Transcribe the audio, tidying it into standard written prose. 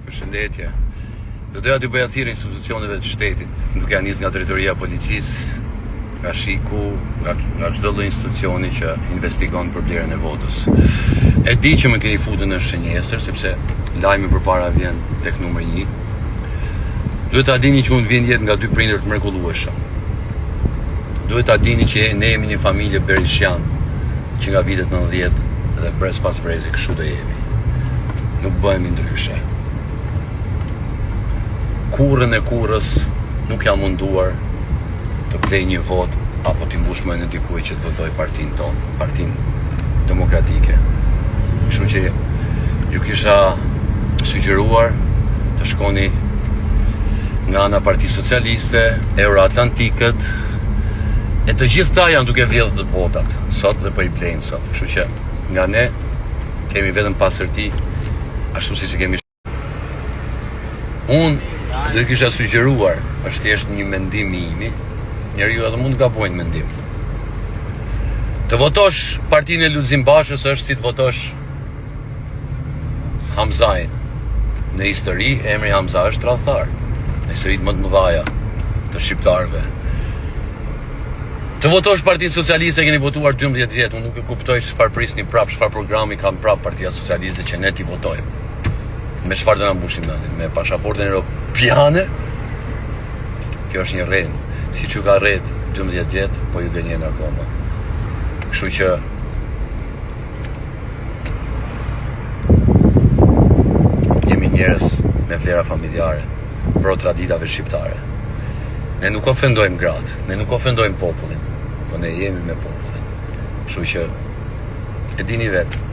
Përshëndetje. Do doja t'ju bëja thirrje institucioneve të shtetit, duke nis nga drejtoria e policisë, nga shiku, nga çdo lloj institucioni që investigon për blerjen e votës. E di që më keni futur në shënjesër, sepse lajmi përpara vjen tek numri 1. Duhet ta dini që unë vjen jetë nga 2 prindër të mrekullueshëm. Duhet ta dini që ne jemi një familje berishian, që nga vitet 90 dhe brez pas brezi kështu do jemi. Nuk bëhemi ndryshe. Kurrën e kurrës nuk jam munduar të blej një vot apo t'i mbush mendjen e dikujt që të votoj partinë tonë, Partinë Demokratike. Kështu që ju kisha sugjeruar të shkoni nga ana Partisë Socialiste, Euroatlantikët, e të gjithë ta janë duke vjedhur të votat sot dhe po i blejnë sot. Kështu që nga ne kemi vetëm pasërti, ashtu siç e kemi. Unë dhe kisha sugjeruar, është thjesht një mendim i imi, njeriu edhe mund të gabojnë mendim. Të votosh partinë e Lulzim Bashës është si të votosh Hamzajin. Në histori, emri Hamza është tradhtar. Në historitë më të mëdha të shqiptarëve. Të votosh Partinë Socialiste, keni votuar 12 vjet, unë nuk e kuptoj çfarë prisni prap, çfarë programi ka prap Partia Socialiste që ne t'i votojmë. Me çfarë do na mbushim mendin? Me pasaportën europiane? Kjo është një rrend. Siç ju ka rreth 12 vjet, po ju gënjen akoma. Kështu që jemi njerëz me vlera familjare, pro traditave shqiptare. Ne nuk ofendojmë gratë, ne nuk ofendojmë popullin, po ne jemi me popullin. Kështu që e dini vetë.